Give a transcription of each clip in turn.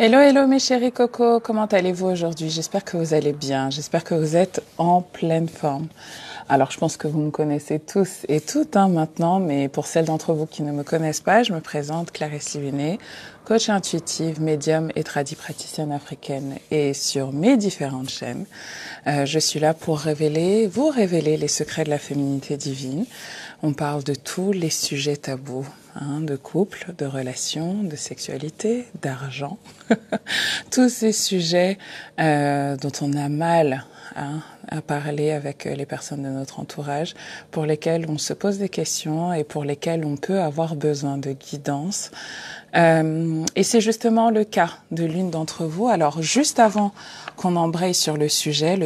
Hello, hello mes chéris cocos, comment allez-vous aujourd'hui? J'espère que vous allez bien, j'espère que vous êtes en pleine forme. Alors je pense que vous me connaissez tous et toutes maintenant, mais pour celles d'entre vous qui ne me connaissent pas, je me présente Clarisse Livinet, coach intuitive, médium et praticienne africaine. Et sur mes différentes chaînes, je suis là pour vous révéler les secrets de la féminité divine. On parle de tous les sujets tabous, de couple, de relations, de sexualité, d'argent. Tous ces sujets dont on a mal à parler avec les personnes de notre entourage, pour lesquels on se pose des questions et pour lesquels on peut avoir besoin de guidance. Et c'est justement le cas de l'une d'entre vous. Alors, juste avant qu'on embraye sur le sujet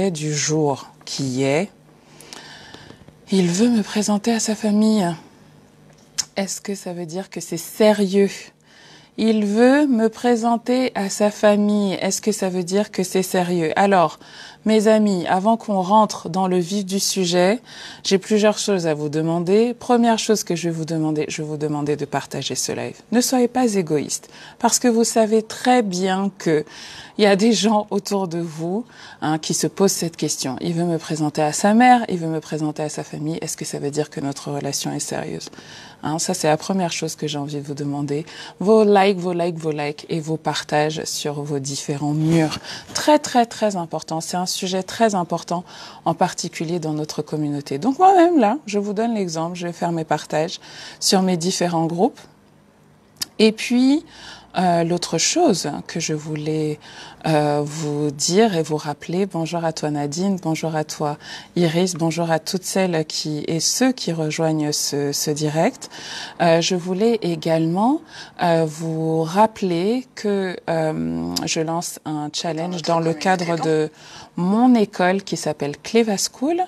du jour qui est « Il veut me présenter à sa famille ». Est-ce que ça veut dire que c'est sérieux ? Il veut me présenter à sa famille. Est-ce que ça veut dire que c'est sérieux? Alors, mes amis, avant qu'on rentre dans le vif du sujet, j'ai plusieurs choses à vous demander. Première chose que je vais vous demander de partager ce live. Ne soyez pas égoïste, parce que vous savez très bien que il y a des gens autour de vous qui se posent cette question. Il veut me présenter à sa mère, il veut me présenter à sa famille. Est-ce que ça veut dire que notre relation est sérieuse? Ça, c'est la première chose que j'ai envie de vous demander. Vos likes et vos partages sur vos différents murs. Très, très, très important. C'est un sujet très important, en particulier dans notre communauté. Donc moi-même, là, je vous donne l'exemple. Je vais faire mes partages sur mes différents groupes. Et puis, l'autre chose que je voulais vous dire et vous rappeler, bonjour à toi Nadine, bonjour à toi Iris, bonjour à toutes celles et ceux qui rejoignent ce direct. Je voulais également vous rappeler que je lance un challenge dans le cadre de mon école qui s'appelle Cleva School.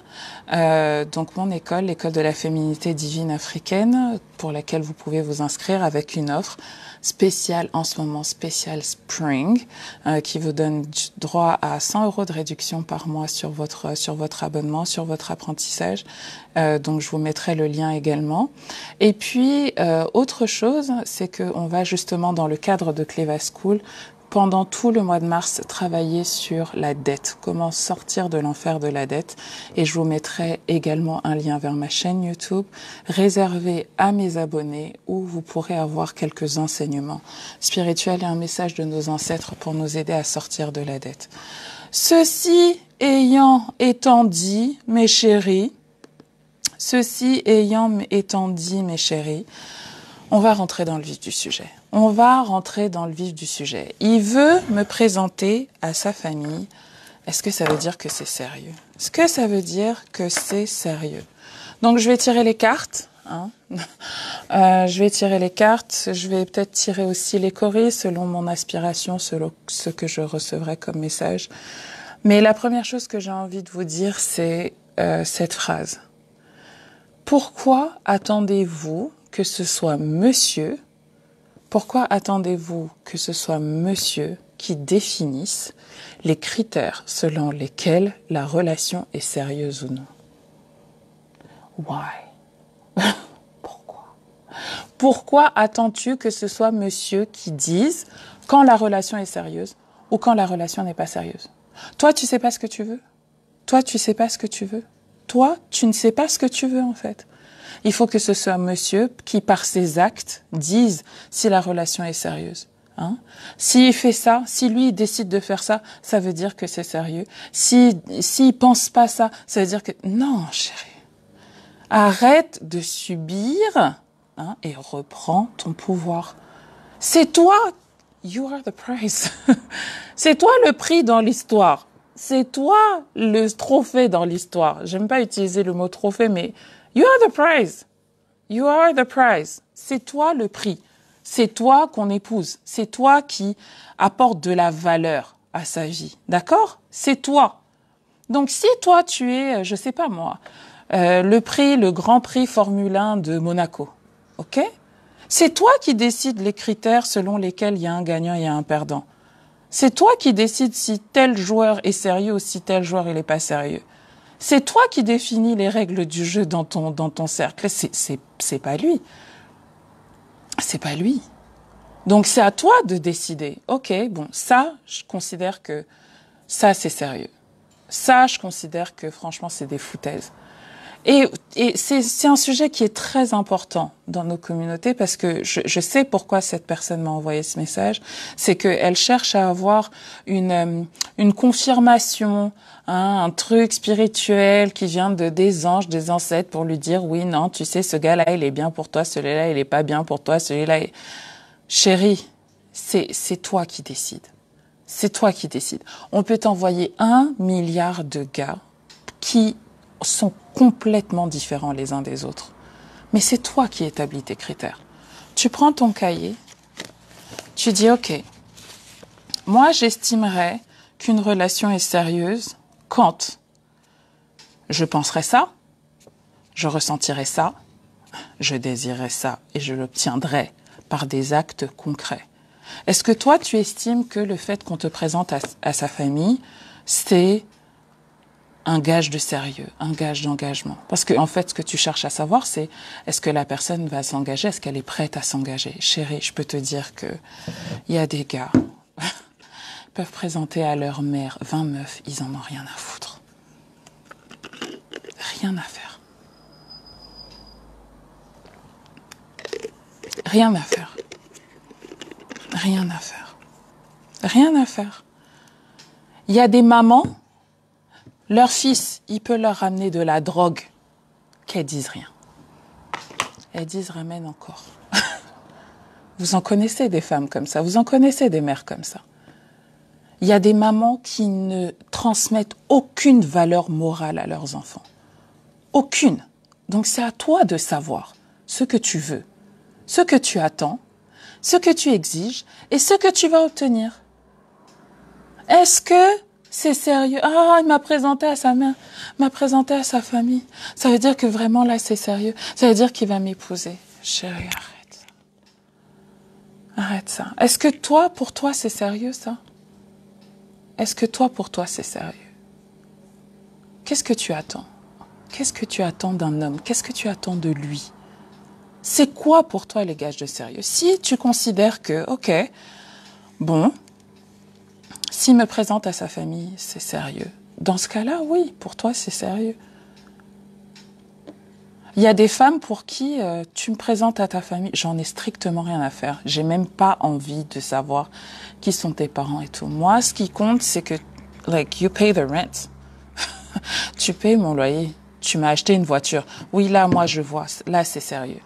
Donc mon école, l'école de la féminité divine africaine, pour laquelle vous pouvez vous inscrire avec une offre spéciale en ce moment, spéciale Spring, qui vous donne droit à 100 € de réduction par mois sur votre abonnement, sur votre apprentissage. Donc je vous mettrai le lien également. Et puis autre chose, c'est que on va justement dans le cadre de Cleva School pendant tout le mois de mars, travailler sur la dette, comment sortir de l'enfer de la dette. Et je vous mettrai également un lien vers ma chaîne YouTube réservée à mes abonnés où vous pourrez avoir quelques enseignements spirituels et un message de nos ancêtres pour nous aider à sortir de la dette. Ceci étant dit, mes chéris, on va rentrer dans le vif du sujet. Il veut me présenter à sa famille. Est-ce que ça veut dire que c'est sérieux? Est-ce que ça veut dire que c'est sérieux? Donc, je vais tirer les cartes. Je vais peut-être tirer aussi les choristes selon mon aspiration, selon ce que je recevrai comme message. Mais la première chose que j'ai envie de vous dire, c'est cette phrase. Pourquoi attendez-vous que ce soit monsieur qui définisse les critères selon lesquels la relation est sérieuse ou non? Why? Pourquoi attends-tu que ce soit monsieur qui dise quand la relation est sérieuse ou quand la relation n'est pas sérieuse? Toi, tu sais pas ce que tu veux. Toi, tu sais pas ce que tu veux. Toi, tu ne sais pas ce que tu veux en fait. Il faut que ce soit monsieur qui, par ses actes, dise si la relation est sérieuse. S'il fait ça, si lui il décide de faire ça, ça veut dire que c'est sérieux. S'il pense pas ça, ça veut dire que... Non, chérie. Arrête de subir et reprends ton pouvoir. C'est toi, you are the prize. C'est toi le prix dans l'histoire. C'est toi le trophée dans l'histoire. J'aime pas utiliser le mot trophée, mais you are the prize. You are the prize. C'est toi le prix. C'est toi qu'on épouse. C'est toi qui apporte de la valeur à sa vie. D'accord? C'est toi. Donc si toi tu es, je sais pas moi, le grand prix Formule 1 de Monaco. OK? C'est toi qui décides les critères selon lesquels il y a un gagnant et un perdant. C'est toi qui décides si tel joueur est sérieux ou si tel joueur il est pas sérieux. C'est toi qui définis les règles du jeu dans ton cercle. C'est pas lui. C'est pas lui. Donc, c'est à toi de décider. OK, bon, ça, je considère que ça, c'est sérieux. Ça, je considère que, franchement, c'est des foutaises. Et c'est un sujet qui est très important dans nos communautés parce que je sais pourquoi cette personne m'a envoyé ce message. C'est qu'elle cherche à avoir une confirmation, hein, un truc spirituel qui vient des anges, des ancêtres pour lui dire oui, non, tu sais, ce gars-là, il est bien pour toi, celui-là, il est pas bien pour toi, celui-là. Chérie, c'est toi qui décides. C'est toi qui décides. On peut t'envoyer 1 milliard de gars qui sont complètement différents les uns des autres. Mais c'est toi qui établis tes critères. Tu prends ton cahier, tu dis, OK, moi j'estimerais qu'une relation est sérieuse quand je penserais ça, je ressentirais ça, je désirerais ça et je l'obtiendrais par des actes concrets. Est-ce que toi, tu estimes que le fait qu'on te présente à sa famille, c'est un gage de sérieux, un gage d'engagement? Parce que en fait, ce que tu cherches à savoir, c'est est-ce que la personne va s'engager, est-ce qu'elle est prête à s'engager? Chérie, je peux te dire que il y a des gars peuvent présenter à leur mère 20 meufs, ils en ont rien à foutre. Rien à faire. Rien à faire. Rien à faire. Rien à faire. Il y a des mamans, leur fils, il peut leur ramener de la drogue, qu'elles disent rien. Elles disent ramène encore. Vous en connaissez des femmes comme ça, vous en connaissez des mères comme ça. Il y a des mamans qui ne transmettent aucune valeur morale à leurs enfants. Aucune. Donc c'est à toi de savoir ce que tu veux, ce que tu attends, ce que tu exiges et ce que tu vas obtenir. Est-ce que c'est sérieux? Ah, il m'a présenté à sa mère, m'a présenté à sa famille. Ça veut dire que vraiment là, c'est sérieux. Ça veut dire qu'il va m'épouser. Chérie, arrête ça. Arrête ça. Est-ce que toi, pour toi, c'est sérieux ça? Est-ce que toi, pour toi, c'est sérieux? Qu'est-ce que tu attends? Qu'est-ce que tu attends d'un homme? Qu'est-ce que tu attends de lui? C'est quoi pour toi les gages de sérieux? Si tu considères que, OK, bon, s'il me présente à sa famille, c'est sérieux. Dans ce cas-là, oui, pour toi, c'est sérieux. Il y a des femmes pour qui tu me présentes à ta famille, j'en ai strictement rien à faire. J'ai même pas envie de savoir qui sont tes parents et tout. Moi, ce qui compte, c'est que, like, you pay the rent. Tu payes mon loyer. Tu m'as acheté une voiture. Oui, là, moi, je vois. Là, c'est sérieux.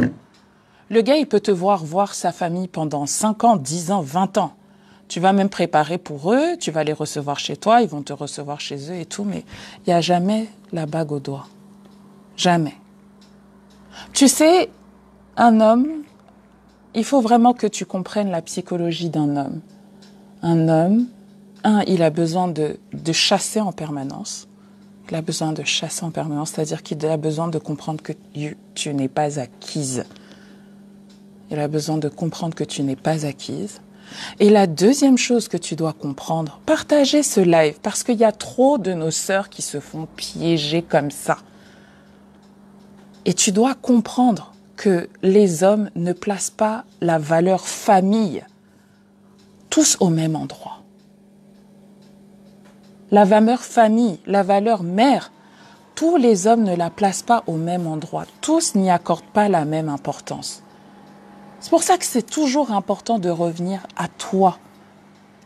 Le gars, il peut te voir sa famille pendant 5 ans, 10 ans, 20 ans. Tu vas même préparer pour eux, tu vas les recevoir chez toi, ils vont te recevoir chez eux et tout, mais il n'y a jamais la bague au doigt. Jamais. Tu sais, un homme, il faut vraiment que tu comprennes la psychologie d'un homme. Un homme, il a besoin de chasser en permanence. Il a besoin de chasser en permanence, c'est-à-dire qu'il a besoin de comprendre que tu n'es pas acquise. Il a besoin de comprendre que tu n'es pas acquise. Et la deuxième chose que tu dois comprendre, partager ce live, parce qu'il y a trop de nos sœurs qui se font piéger comme ça. Et tu dois comprendre que les hommes ne placent pas la valeur famille tous au même endroit. La valeur famille, la valeur mère, tous les hommes ne la placent pas au même endroit. Tous n'y accordent pas la même importance. C'est pour ça que c'est toujours important de revenir à toi.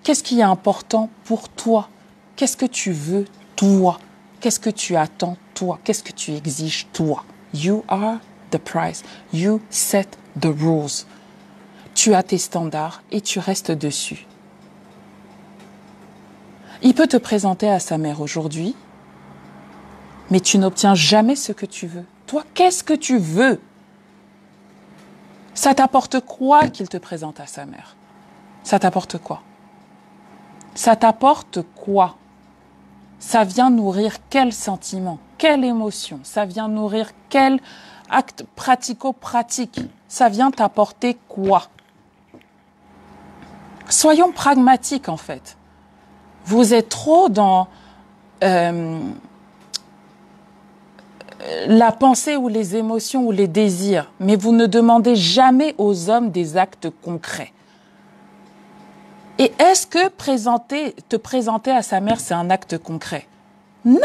Qu'est-ce qui est important pour toi? Qu'est-ce que tu veux, toi? Qu'est-ce que tu attends, toi? Qu'est-ce que tu exiges, toi? You are the price. You set the rules. Tu as tes standards et tu restes dessus. Il peut te présenter à sa mère aujourd'hui, mais tu n'obtiens jamais ce que tu veux. Toi, qu'est-ce que tu veux? Ça t'apporte quoi qu'il te présente à sa mère? Ça t'apporte quoi? Ça t'apporte quoi? Ça vient nourrir quel sentiment? Quelle émotion? Ça vient nourrir quel acte pratico-pratique? Ça vient t'apporter quoi? Soyons pragmatiques en fait. Vous êtes trop dans la pensée ou les émotions ou les désirs, mais vous ne demandez jamais aux hommes des actes concrets. Et est-ce que te présenter à sa mère, c'est un acte concret? Non.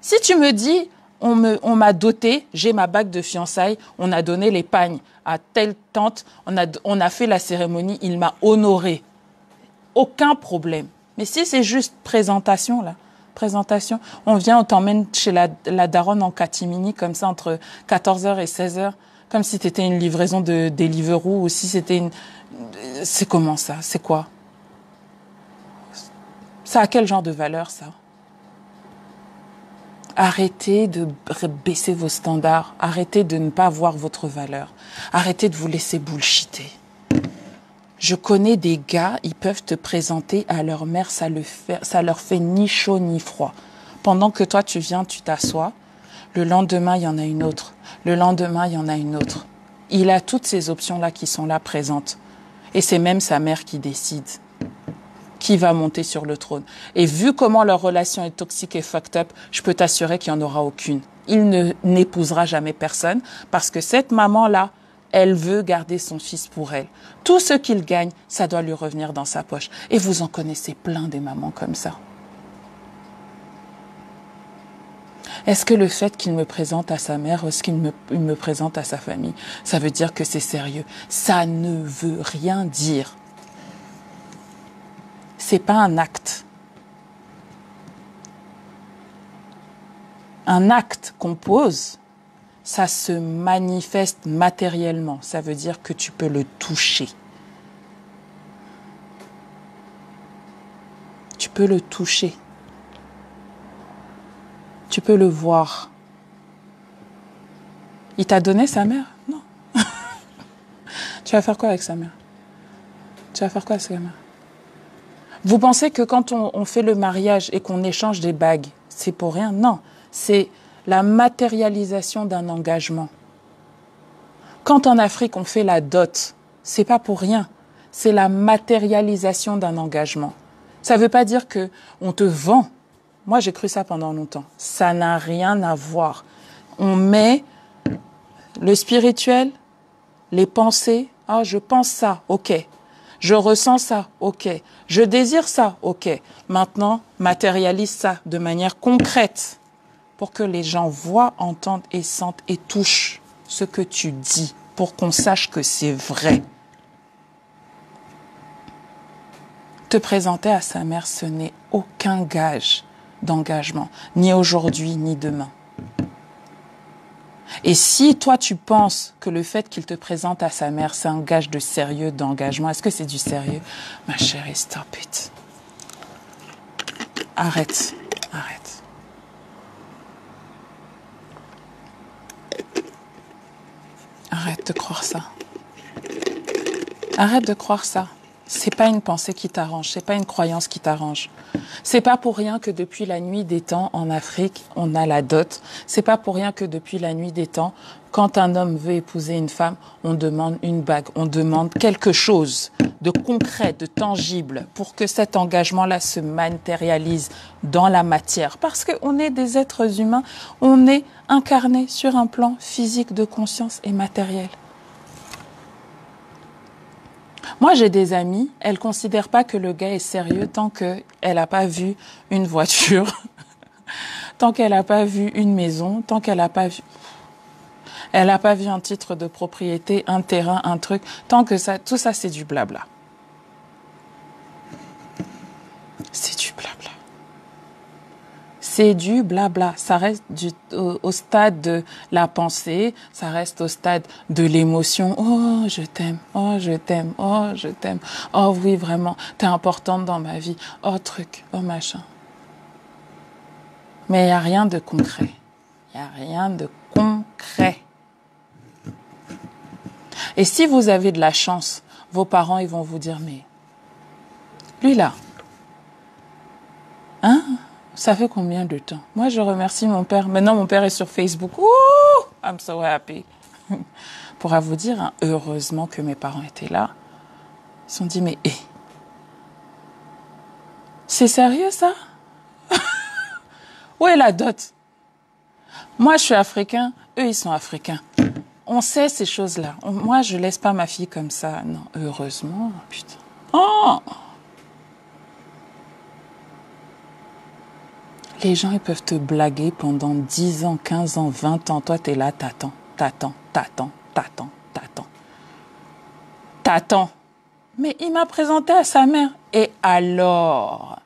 Si tu me dis, on m'a doté, j'ai ma bague de fiançailles, on a donné les pagnes à telle tante, on a fait la cérémonie, il m'a honoré. Aucun problème. Mais si c'est juste présentation, là, présentation, on vient, on t'emmène chez la daronne en catimini, comme ça, entre 14h et 16h, comme si c'était une livraison de Deliveroo, ou si c'était une... C'est comment ça? C'est quoi? Ça a quel genre de valeur, ça? Arrêtez de baisser vos standards. Arrêtez de ne pas voir votre valeur. Arrêtez de vous laisser bullshiter. Je connais des gars, ils peuvent te présenter à leur mère, ça leur fait ni chaud ni froid. Pendant que toi, tu viens, tu t'assois. Le lendemain, il y en a une autre. Le lendemain, il y en a une autre. Il a toutes ces options-là qui sont là présentes. Et c'est même sa mère qui décide qui va monter sur le trône. Et vu comment leur relation est toxique et fucked up, je peux t'assurer qu'il n'y en aura aucune. Il n'épousera jamais personne parce que cette maman-là, elle veut garder son fils pour elle. Tout ce qu'il gagne, ça doit lui revenir dans sa poche. Et vous en connaissez plein des mamans comme ça. Est-ce que le fait qu'il me présente à sa mère, est-ce qu'il me présente à sa famille, ça veut dire que c'est sérieux? Ça ne veut rien dire. C'est pas un acte. Un acte qu'on pose, ça se manifeste matériellement. Ça veut dire que tu peux le toucher. Tu peux le toucher. Tu peux le voir. Il t'a donné sa mère? Non. Tu vas faire quoi avec sa mère? Tu vas faire quoi avec sa mère? Vous pensez que quand on fait le mariage et qu'on échange des bagues, c'est pour rien? Non, c'est la matérialisation d'un engagement. Quand en Afrique on fait la dot, c'est pas pour rien. C'est la matérialisation d'un engagement. Ça veut pas dire que on te vend. Moi, j'ai cru ça pendant longtemps. Ça n'a rien à voir. On met le spirituel, les pensées. Ah, je pense ça, ok. Je ressens ça, ok. Je désire ça, ok. Maintenant, matérialise ça de manière concrète pour que les gens voient, entendent et sentent et touchent ce que tu dis, pour qu'on sache que c'est vrai. Te présenter à sa mère, ce n'est aucun gage d'engagement, ni aujourd'hui, ni demain. Et si toi, tu penses que le fait qu'il te présente à sa mère, c'est un gage de sérieux, d'engagement, est-ce que c'est du sérieux? Ma chérie, stop it. Arrête, arrête. Arrête de croire ça. Arrête de croire ça. C'est pas une pensée qui t'arrange, c'est pas une croyance qui t'arrange. C'est pas pour rien que depuis la nuit des temps en Afrique, on a la dot. C'est pas pour rien que depuis la nuit des temps, quand un homme veut épouser une femme, on demande une bague, on demande quelque chose de concret, de tangible, pour que cet engagement-là se matérialise dans la matière. Parce qu'on est des êtres humains, on est incarnés sur un plan physique de conscience et matériel. Moi, j'ai des amies, elles ne considèrent pas que le gars est sérieux tant qu'elle n'a pas vu une voiture, tant qu'elle n'a pas vu une maison, tant qu'elle n'a pas vu... Elle n'a pas vu un titre de propriété, un terrain, un truc, tant que ça, tout ça, c'est du blabla. C'est du blabla. C'est du blabla. Ça reste au stade de la pensée, ça reste au stade de l'émotion. Oh, je t'aime, oh, je t'aime, oh, je t'aime. Oh oui, vraiment, t'es importante dans ma vie. Oh, truc, oh, machin. Mais il n'y a rien de concret. Il n'y a rien de concret. Et si vous avez de la chance, vos parents, ils vont vous dire, mais lui là, hein? Ça fait combien de temps? Moi, je remercie mon père. Maintenant, mon père est sur Facebook. Ouh, I'm so happy. Pourra vous dire, hein, heureusement que mes parents étaient là. Ils se sont dit, mais c'est sérieux ça? Où est la dot? Moi, je suis africain. Eux, ils sont africains. On sait ces choses-là. Moi, je laisse pas ma fille comme ça. Non, heureusement, putain. Oh! Les gens, ils peuvent te blaguer pendant 10 ans, 15 ans, 20 ans. Toi, t'es là, t'attends, t'attends, t'attends, t'attends, t'attends. T'attends. Mais il m'a présenté à sa mère. Et alors?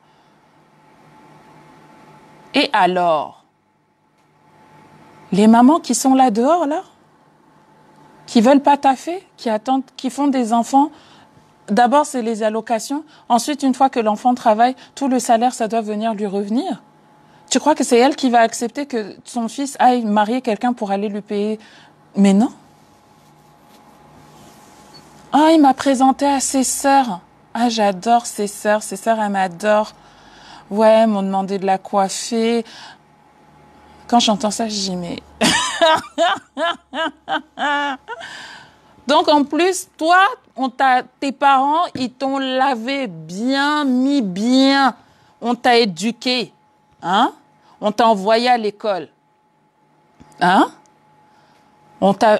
Et alors? Les mamans qui sont là dehors, là, qui veulent pas taffer, qui attendent, qui font des enfants. D'abord, c'est les allocations. Ensuite, une fois que l'enfant travaille, tout le salaire, ça doit venir lui revenir. Tu crois que c'est elle qui va accepter que son fils aille marier quelqu'un pour aller lui payer? Mais non. Ah, il m'a présenté à ses sœurs. Ah, j'adore ses sœurs. Ses sœurs, elles m'adorent. Ouais, elles m'ont demandé de la coiffer. Quand j'entends ça, je dis, mais... Donc, en plus, toi, tes parents, ils t'ont lavé bien, mis bien. On t'a éduqué. Hein? On t'a envoyé à l'école. Hein? On t'a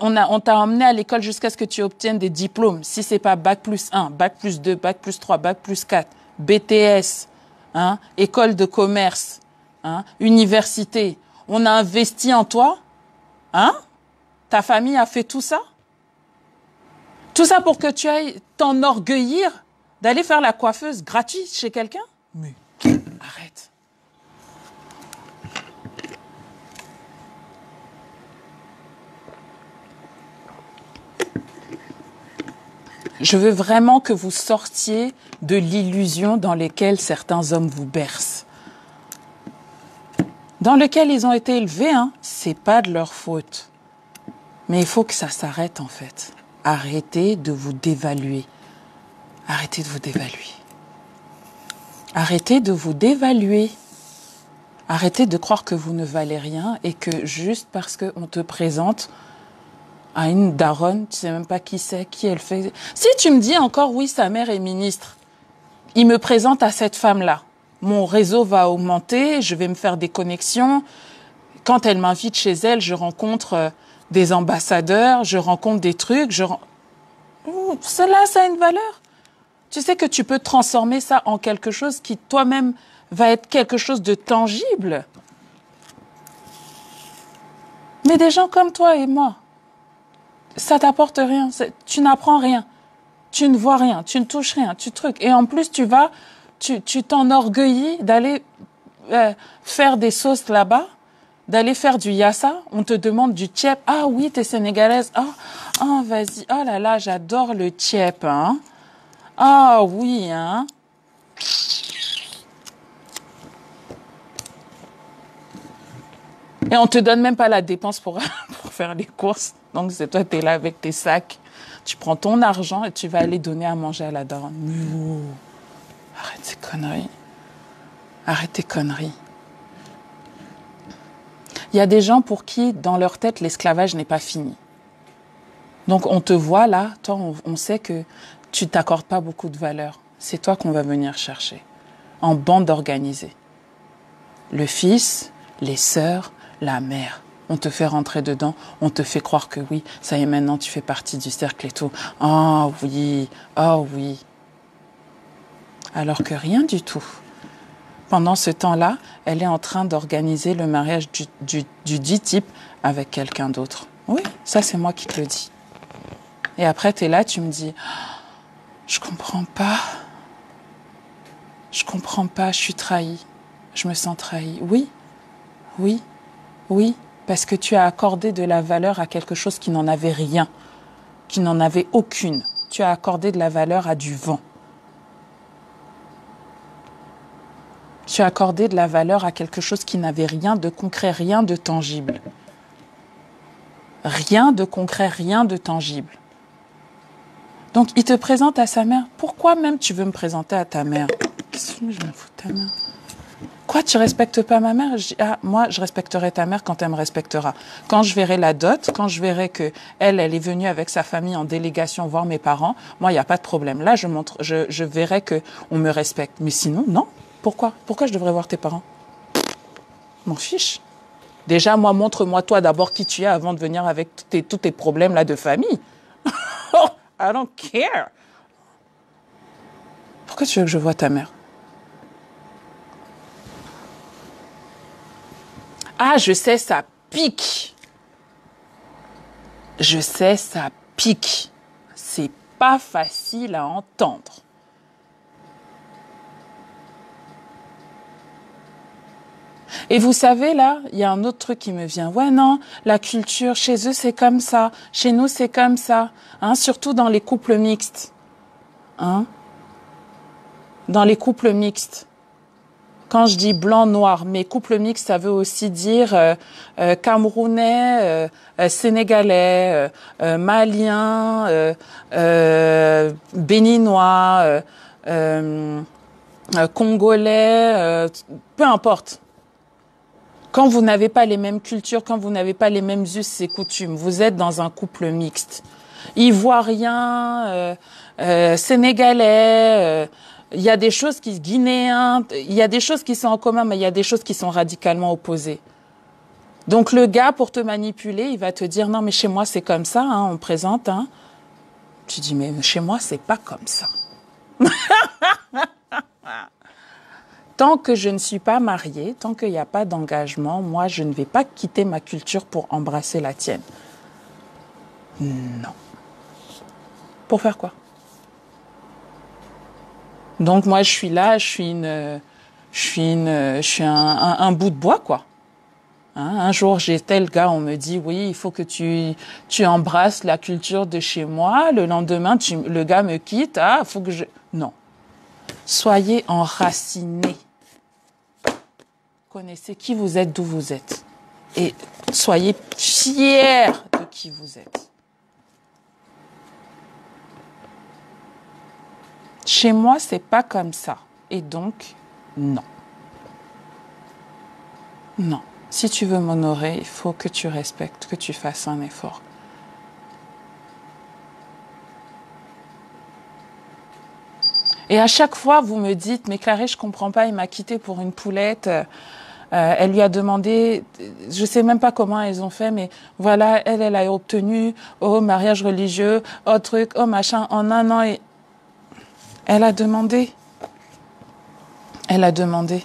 emmené à l'école jusqu'à ce que tu obtiennes des diplômes. Si c'est pas bac plus 1, bac plus 2, bac plus 3, bac plus 4, BTS, hein? École de commerce, hein? Université. On a investi en toi. Hein? Ta famille a fait tout ça? Tout ça pour que tu ailles t'enorgueillir d'aller faire la coiffeuse gratuite chez quelqu'un? Mais arrête. Je veux vraiment que vous sortiez de l'illusion dans laquelle certains hommes vous bercent. Dans lequel ils ont été élevés, hein, c'est pas de leur faute. Mais il faut que ça s'arrête en fait. Arrêtez de vous dévaluer. Arrêtez de vous dévaluer. Arrêtez de vous dévaluer. Arrêtez de croire que vous ne valez rien et que juste parce qu'on te présente à une daronne, tu sais même pas qui c'est, qui elle fait. Si tu me dis encore, oui, sa mère est ministre, il me présente à cette femme-là. Mon réseau va augmenter, je vais me faire des connexions. Quand elle m'invite chez elle, je rencontre des ambassadeurs, je rencontre des trucs. Cela, ça a une valeur. Tu sais que tu peux transformer ça en quelque chose qui toi-même va être quelque chose de tangible. Mais des gens comme toi et moi, ça t'apporte rien. Tu n'apprends rien. Tu ne vois rien. Tu ne touches rien. Tu trucs. Et en plus, tu t'enorgueillis d'aller faire des sauces là-bas, d'aller faire du yassa. On te demande du tchèp. Ah oui, t'es sénégalaise. Ah, vas-y. Oh là là, j'adore le tchèp, hein. Ah oui, hein. Et on te donne même pas la dépense pour faire les courses. Donc c'est toi, t'es là avec tes sacs. Tu prends ton argent et tu vas aller donner à manger à la daronne. Arrête ces conneries. Arrête tes conneries. Il y a des gens pour qui, dans leur tête, l'esclavage n'est pas fini. Donc on te voit là, toi, on sait que tu t'accordes pas beaucoup de valeur. C'est toi qu'on va venir chercher. En bande organisée. Le fils, les sœurs, la mère. On te fait rentrer dedans, on te fait croire que oui, ça y est, maintenant tu fais partie du cercle et tout. Oh oui, oh oui. Alors que rien du tout. Pendant ce temps-là, elle est en train d'organiser le mariage du dit type avec quelqu'un d'autre. Oui, ça c'est moi qui te le dis. Et après, tu es là, tu me dis, je comprends pas. Je comprends pas, je suis trahie. Je me sens trahie. Oui, oui, oui. Parce que tu as accordé de la valeur à quelque chose qui n'en avait rien, qui n'en avait aucune. Tu as accordé de la valeur à du vent. Tu as accordé de la valeur à quelque chose qui n'avait rien de concret, rien de tangible. Rien de concret, rien de tangible. Donc, il te présente à sa mère. Pourquoi même tu veux me présenter à ta mère? Je m'en fous de ta mère. Quoi, tu respectes pas ma mère? Je dis, moi, je respecterai ta mère quand elle me respectera. Quand je verrai la dot, quand je verrai que elle est venue avec sa famille en délégation voir mes parents, moi, il n'y a pas de problème. Là, je verrai que on me respecte. Mais sinon, non. Pourquoi? Pourquoi je devrais voir tes parents? M'en fiche. Déjà, moi, montre-moi toi d'abord qui tu es avant de venir avec tous tes problèmes là de famille. I don't care. Pourquoi tu veux que je voie ta mère? Ah, je sais, ça pique. Je sais, ça pique. C'est pas facile à entendre. Et vous savez, là, il y a un autre truc qui me vient. Ouais, non, la culture, chez eux, c'est comme ça. Chez nous, c'est comme ça. Hein, surtout dans les couples mixtes. Hein? Dans les couples mixtes. Quand je dis blanc-noir, mais couple mixte, ça veut aussi dire Camerounais, Sénégalais, Malien, Béninois, Congolais, peu importe. Quand vous n'avez pas les mêmes cultures, quand vous n'avez pas les mêmes us et coutumes, vous êtes dans un couple mixte. Ivoirien, Sénégalais, il y a des choses Guinéens, il y a des choses qui sont en commun, mais il y a des choses qui sont radicalement opposées. Donc le gars, pour te manipuler, il va te dire non mais chez moi c'est comme ça, hein, on présente. Hein. Tu dis mais chez moi c'est pas comme ça. Tant que je ne suis pas mariée, tant qu'il n'y a pas d'engagement, moi je ne vais pas quitter ma culture pour embrasser la tienne. Non. Pour faire quoi? Donc moi je suis là, je suis un bout de bois quoi. Hein, un jour j'ai tel gars, on me dit oui il faut que tu embrasses la culture de chez moi. Le lendemain le gars me quitte, ah faut que je non. Soyez enracinés. Connaissez qui vous êtes, d'où vous êtes, et soyez fiers de qui vous êtes. Chez moi, c'est pas comme ça. Et donc, non. Non. Si tu veux m'honorer, il faut que tu respectes, que tu fasses un effort. Et à chaque fois, vous me dites, mais Clarisse, je comprends pas, il m'a quitté pour une poulette. Elle lui a demandé, je sais même pas comment elles ont fait, mais voilà, elle a obtenu, oh, mariage religieux, oh, truc, oh, machin, en un an. Et elle a demandé. Elle a demandé.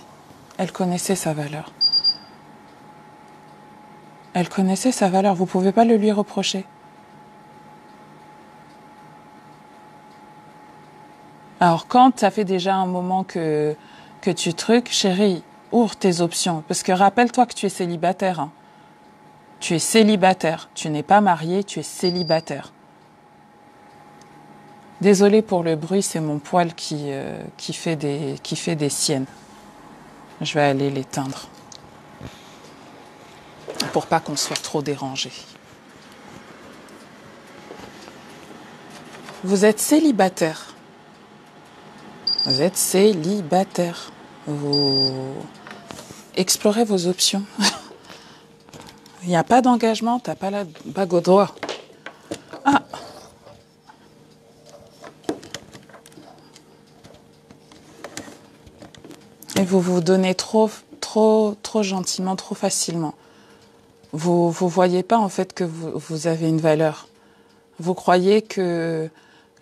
Elle connaissait sa valeur. Elle connaissait sa valeur. Vous pouvez pas le lui reprocher. Alors, quand ça fait déjà un moment que tu trucs, chérie, ouvre tes options. Parce que rappelle-toi que tu es célibataire. Hein. Tu es célibataire. Tu n'es pas marié, tu es célibataire. Désolée pour le bruit, c'est mon poêle qui fait des siennes. Je vais aller l'éteindre. Pour pas qu'on soit trop dérangé. Vous êtes célibataire. Vous êtes célibataire. Vous explorez vos options. Il n'y a pas d'engagement, t'as pas la bague au doigt. Ah. Et vous vous donnez trop gentiment, trop facilement. Vous voyez pas en fait que vous avez une valeur. Vous croyez que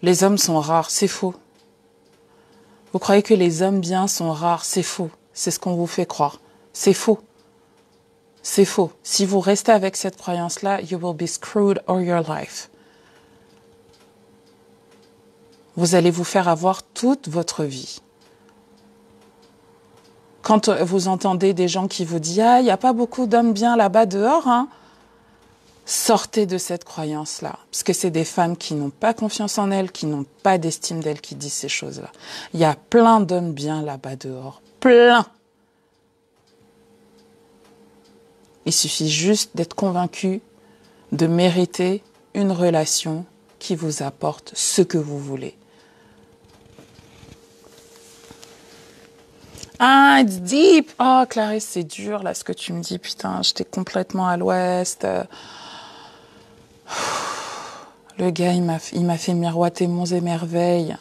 les hommes sont rares, c'est faux. Vous croyez que les hommes bien sont rares, c'est faux. C'est ce qu'on vous fait croire. C'est faux. C'est faux. Si vous restez avec cette croyance-là, you will be screwed all your life. Vous allez vous faire avoir toute votre vie. Quand vous entendez des gens qui vous disent « Ah, il n'y a pas beaucoup d'hommes bien là-bas dehors hein », sortez de cette croyance-là. Parce que c'est des femmes qui n'ont pas confiance en elles, qui n'ont pas d'estime d'elles, qui disent ces choses-là. Il y a plein d'hommes bien là-bas dehors. Plein. Il suffit juste d'être convaincu de mériter une relation qui vous apporte ce que vous voulez. Ah, it's deep. Oh, Clarisse, c'est dur, là, ce que tu me dis. Putain, j'étais complètement à l'ouest. Le gars, il m'a fait miroiter monts et merveilles.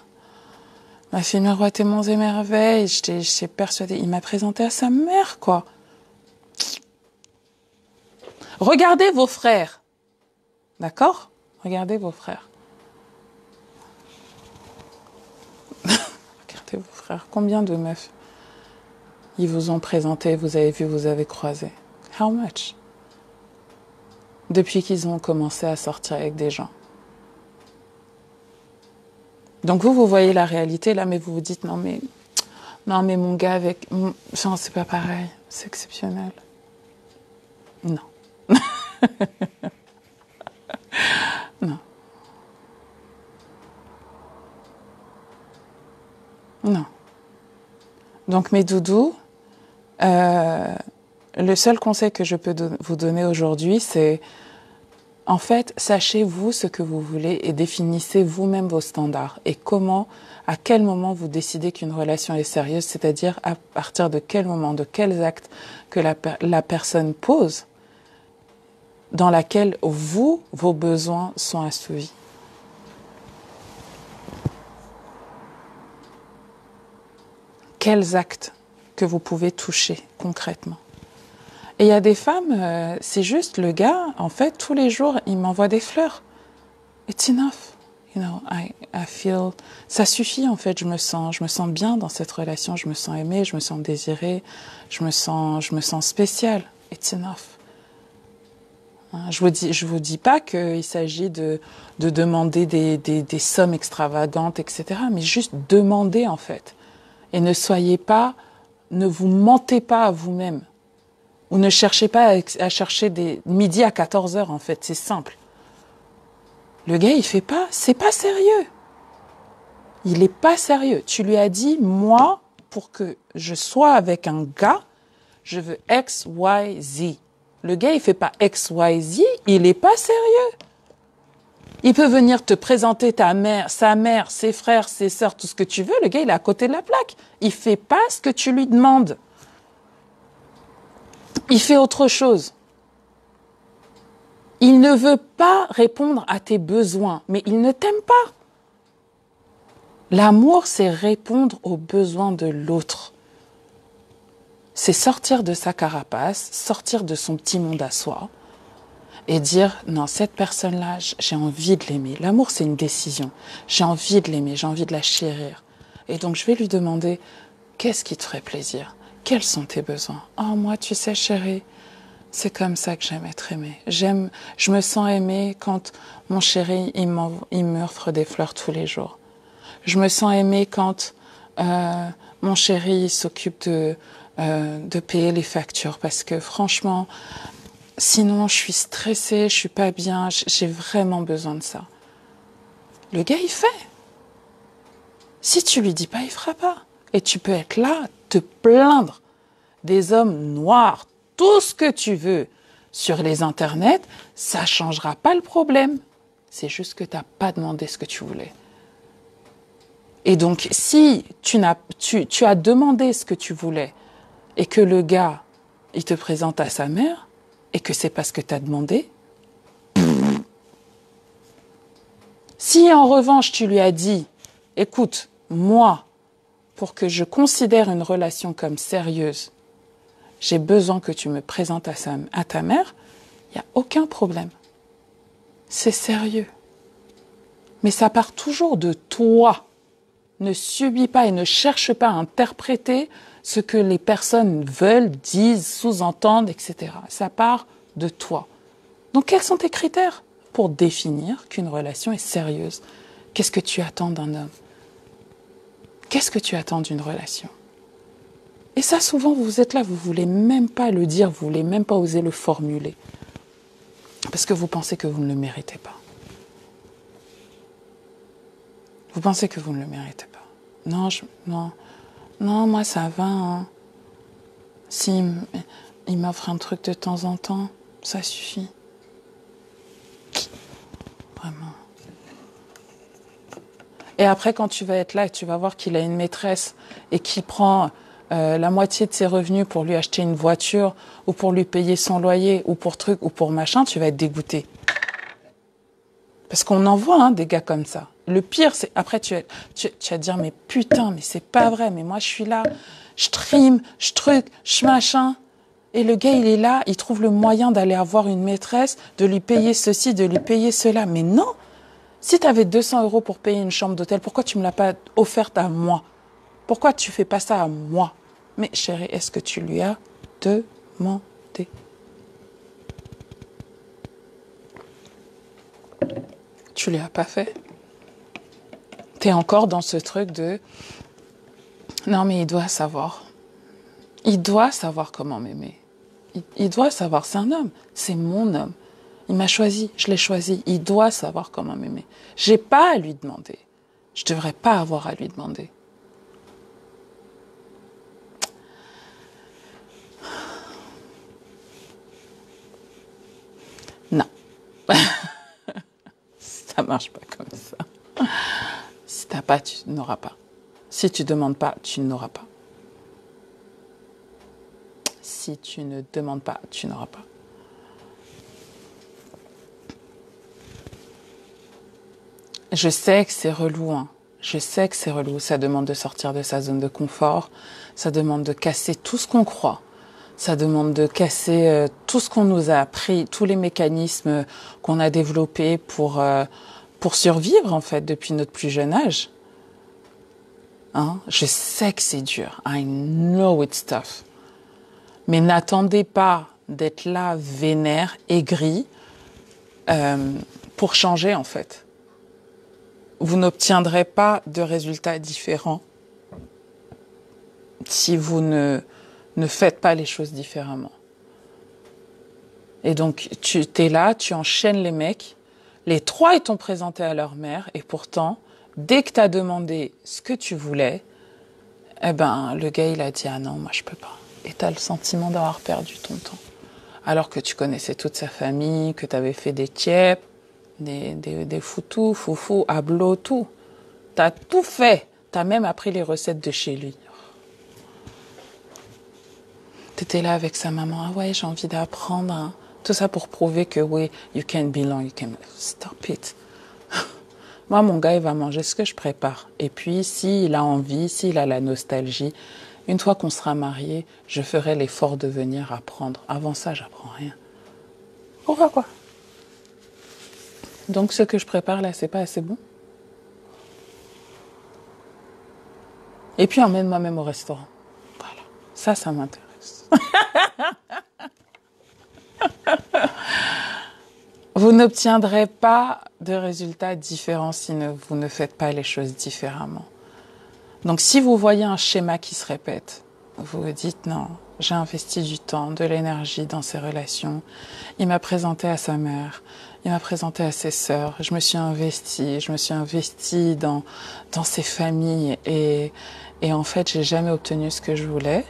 Il m'a fait miroiter monts et merveilles. J'étais persuadée. Il m'a présenté à sa mère, quoi. Regardez vos frères. D'accord? Regardez vos frères. Regardez vos frères. Combien de meufs ils vous ont présenté, vous avez vu, vous avez croisé. How much? Depuis qu'ils ont commencé à sortir avec des gens. Donc vous voyez la réalité là, mais vous vous dites non mais mon gars avec, enfin, c'est pas pareil, c'est exceptionnel. Non. Non. Non. Donc mes doudous, le seul conseil que je peux vous donner aujourd'hui, c'est en fait, sachez-vous ce que vous voulez et définissez vous-même vos standards. Et comment, à quel moment vous décidez qu'une relation est sérieuse, c'est-à-dire à partir de quel moment, de quels actes que la personne pose, dans laquelle vous, vos besoins sont assouvis. Quels actes que vous pouvez toucher concrètement. Et il y a des femmes, c'est juste le gars, en fait, tous les jours, il m'envoie des fleurs. It's enough. You know, I feel... Ça suffit, en fait, je me sens bien dans cette relation, je me sens aimée, je me sens désirée, je me sens spéciale. It's enough. Hein, je vous dis pas qu'il s'agit de demander des sommes extravagantes, etc., mais juste demander, en fait. Et ne vous mentez pas à vous-même. Ou ne cherchez pas à chercher des midi à 14h, en fait, c'est simple. Le gars, il fait pas, c'est pas sérieux. Il est pas sérieux. Tu lui as dit, moi, pour que je sois avec un gars, je veux X, Y, Z. Le gars, il fait pas X, Y, Z, il est pas sérieux. Il peut venir te présenter ta mère, sa mère, ses frères, ses sœurs, tout ce que tu veux. Le gars, il est à côté de la plaque. Il fait pas ce que tu lui demandes. Il fait autre chose. Il ne veut pas répondre à tes besoins, mais il ne t'aime pas. L'amour, c'est répondre aux besoins de l'autre. C'est sortir de sa carapace, sortir de son petit monde à soi et dire, non, cette personne-là, j'ai envie de l'aimer. L'amour, c'est une décision. J'ai envie de l'aimer, j'ai envie de la chérir. Et donc, je vais lui demander, qu'est-ce qui te ferait plaisir ? Quels sont tes besoins ? Oh, moi, tu sais, chérie, c'est comme ça que j'aime être aimée. Je me sens aimée quand mon chéri, il m'offre des fleurs tous les jours. Je me sens aimée quand mon chéri s'occupe de payer les factures. Parce que franchement, sinon, je suis stressée, je suis pas bien, j'ai vraiment besoin de ça. Le gars, il fait. Si tu lui dis pas, il fera pas. Et tu peux être là, te plaindre des hommes noirs, tout ce que tu veux sur les internets, ça changera pas le problème. C'est juste que tu n'as pas demandé ce que tu voulais. Et donc, si tu as demandé ce que tu voulais et que le gars, il te présente à sa mère et que c'est pas ce que tu as demandé, si en revanche tu lui as dit, écoute, moi, pour que je considère une relation comme sérieuse, j'ai besoin que tu me présentes à ta mère, il n'y a aucun problème. C'est sérieux. Mais ça part toujours de toi. Ne subis pas et ne cherche pas à interpréter ce que les personnes veulent, disent, sous-entendent, etc. Ça part de toi. Donc, quels sont tes critères pour définir qu'une relation est sérieuse ? Qu'est-ce que tu attends d'un homme ? Qu'est-ce que tu attends d'une relation ? Et ça, souvent, vous êtes là, vous ne voulez même pas le dire, vous ne voulez même pas oser le formuler. Parce que vous pensez que vous ne le méritez pas. Vous pensez que vous ne le méritez pas. Non, moi, ça va. Hein. Si il m'offre un truc de temps en temps, ça suffit. Vraiment. Et après, quand tu vas être là et tu vas voir qu'il a une maîtresse et qu'il prend la moitié de ses revenus pour lui acheter une voiture ou pour lui payer son loyer ou pour truc ou pour machin, tu vas être dégoûté. Parce qu'on en voit des gars comme ça. Le pire, c'est après tu vas te dire mais putain, mais c'est pas vrai, mais moi je suis là, je trime, je truc, je machin. Et le gars, il est là, il trouve le moyen d'aller avoir une maîtresse, de lui payer ceci, de lui payer cela. Mais non! Si tu avais 200 € pour payer une chambre d'hôtel, pourquoi tu me l'as pas offerte à moi? Pourquoi tu fais pas ça à moi? Mais chérie, est-ce que tu lui as demandé? Tu lui as pas fait. T'es encore dans ce truc de non mais il doit savoir. Il doit savoir comment m'aimer. Il doit savoir, c'est un homme, c'est mon homme. Il m'a choisi, je l'ai choisi. Il doit savoir comment m'aimer. J'ai pas à lui demander. Je devrais pas avoir à lui demander. Non. Ça marche pas comme ça. Si t'as pas, tu n'auras pas. Si tu demandes pas, tu n'auras pas. Si tu ne demandes pas, tu n'auras pas. Je sais que c'est relou, hein. Je sais que c'est relou. Ça demande de sortir de sa zone de confort. Ça demande de casser tout ce qu'on croit. Ça demande de casser tout ce qu'on nous a appris, tous les mécanismes qu'on a développés pour survivre, en fait, depuis notre plus jeune âge. Hein? Je sais que c'est dur. I know it's tough. Mais n'attendez pas d'être là, vénère, aigri, pour changer, en fait. Vous n'obtiendrez pas de résultats différents si vous ne faites pas les choses différemment. Et donc, tu es là, tu enchaînes les mecs. Les 3, ils t'ont présenté à leur mère. Et pourtant, dès que tu as demandé ce que tu voulais, eh ben, le gars, il a dit « Ah non, moi, je peux pas ». Et tu as le sentiment d'avoir perdu ton temps. Alors que tu connaissais toute sa famille, que tu avais fait des tièpes, des foutous, foufous, hablo, tout. Tu as tout fait. Tu as même appris les recettes de chez lui. Tu étais là avec sa maman. Ah ouais, j'ai envie d'apprendre. Hein. Tout ça pour prouver que oui, you can belong, you can... Stop it. Moi, mon gars, il va manger ce que je prépare. Et puis, s'il a envie, s'il a la nostalgie, une fois qu'on sera mariés, je ferai l'effort de venir apprendre. Avant ça, j'apprends rien. Pourquoi quoi? Donc, ce que je prépare là, c'est pas assez bon? Et puis, emmène-moi même au restaurant. Voilà. Ça m'intéresse. Vous n'obtiendrez pas de résultats différents si vous ne faites pas les choses différemment. Donc, si vous voyez un schéma qui se répète, vous vous dites non, j'ai investi du temps, de l'énergie dans ces relations. Il m'a présenté à sa mère, il m'a présenté à ses sœurs. Je me suis investie dans ses familles et en fait, j'ai jamais obtenu ce que je voulais.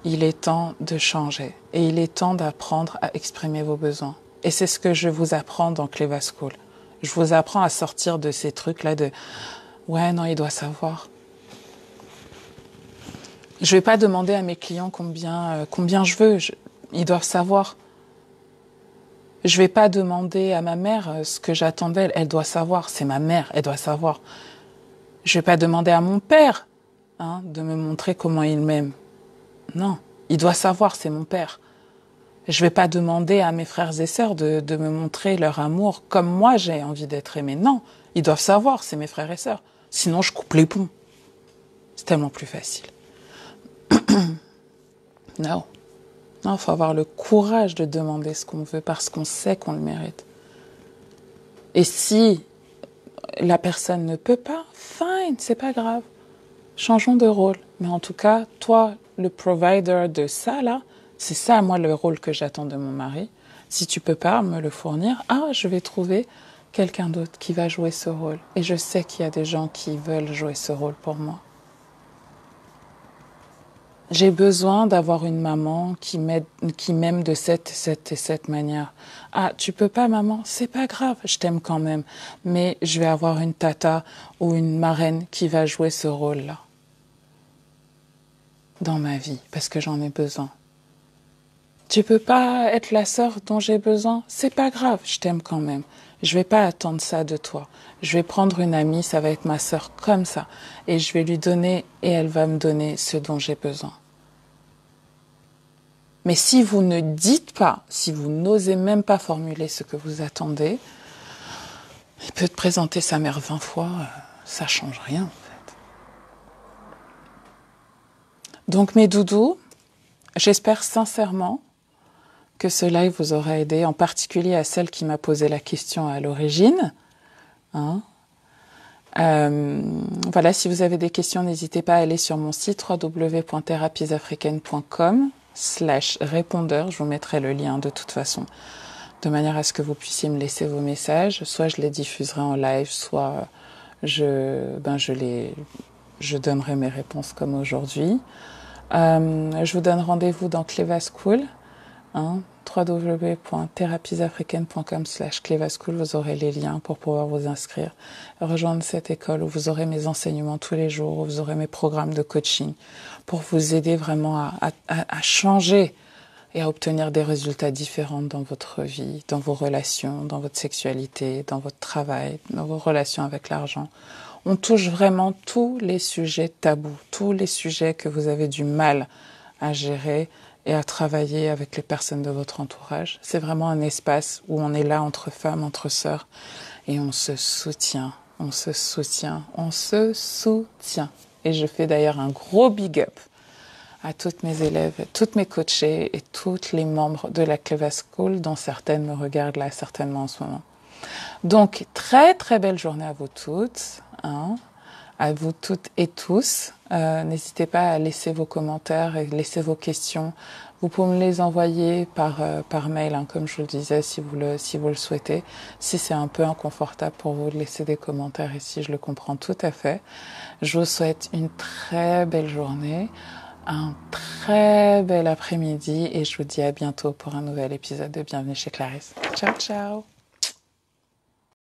Il est temps de changer et il est temps d'apprendre à exprimer vos besoins. Et c'est ce que je vous apprends dans Cleva School. Je vous apprends à sortir de ces trucs-là de « ouais, non, il doit savoir ». Je vais pas demander à mes clients combien je veux. Ils doivent savoir. Je vais pas demander à ma mère ce que j'attends d'elle. Elle doit savoir. C'est ma mère. Elle doit savoir. Je vais pas demander à mon père de me montrer comment il m'aime. Non. Il doit savoir. C'est mon père. Je vais pas demander à mes frères et sœurs de me montrer leur amour comme moi j'ai envie d'être aimée. Non. Ils doivent savoir. C'est mes frères et sœurs. Sinon, je coupe les ponts. C'est tellement plus facile. Non. Non, il faut avoir le courage de demander ce qu'on veut parce qu'on sait qu'on le mérite. Et si la personne ne peut pas, fine, c'est pas grave. Changeons de rôle. Mais en tout cas, toi, le provider de ça, là, c'est ça, moi, le rôle que j'attends de mon mari. Si tu peux pas me le fournir, je vais trouver quelqu'un d'autre qui va jouer ce rôle. Et je sais qu'il y a des gens qui veulent jouer ce rôle pour moi. J'ai besoin d'avoir une maman qui m'aime de cette manière. Ah, tu peux pas, maman? C'est pas grave, je t'aime quand même. Mais je vais avoir une tata ou une marraine qui va jouer ce rôle-là dans ma vie, parce que j'en ai besoin. Tu peux pas être la sœur dont j'ai besoin? C'est pas grave, je t'aime quand même. Je vais pas attendre ça de toi. Je vais prendre une amie, ça va être ma sœur comme ça. Et je vais lui donner et elle va me donner ce dont j'ai besoin. Mais si vous ne dites pas, si vous n'osez même pas formuler ce que vous attendez, il peut te présenter sa mère 20 fois, ça change rien en fait. Donc mes doudous, j'espère sincèrement que ce live vous aura aidé, en particulier à celle qui m'a posé la question à l'origine. Hein. Voilà, si vous avez des questions, n'hésitez pas à aller sur mon site www.therapiesafricaines.com/répondeur. Je vous mettrai le lien de toute façon, de manière à ce que vous puissiez me laisser vos messages. Soit je les diffuserai en live, soit je donnerai mes réponses comme aujourd'hui. Je vous donne rendez-vous dans Cleva School, hein, www.therapiesafricaines.com/Cleva School. Vous aurez les liens pour pouvoir vous inscrire, rejoindre cette école où vous aurez mes enseignements tous les jours, où vous aurez mes programmes de coaching pour vous aider vraiment à changer et à obtenir des résultats différents dans votre vie, dans vos relations, dans votre sexualité, dans votre travail, dans vos relations avec l'argent. On touche vraiment tous les sujets tabous, tous les sujets que vous avez du mal à gérer et à travailler avec les personnes de votre entourage. C'est vraiment un espace où on est là entre femmes, entre sœurs, et on se soutient, on se soutient, on se soutient. Et je fais d'ailleurs un gros big up à toutes mes élèves, toutes mes coachées et tous les membres de la Cleva School, dont certaines me regardent là certainement en ce moment. Donc, très très belle journée à vous toutes, hein, à vous toutes et tous. N'hésitez pas à laisser vos commentaires et laisser vos questions. Vous pouvez me les envoyer par mail, hein, comme je vous le disais, si vous le souhaitez. Si c'est un peu inconfortable pour vous de laisser des commentaires ici, je le comprends tout à fait. Je vous souhaite une très belle journée, un très bel après-midi et je vous dis à bientôt pour un nouvel épisode de Bienvenue chez Clarisse. Ciao, ciao!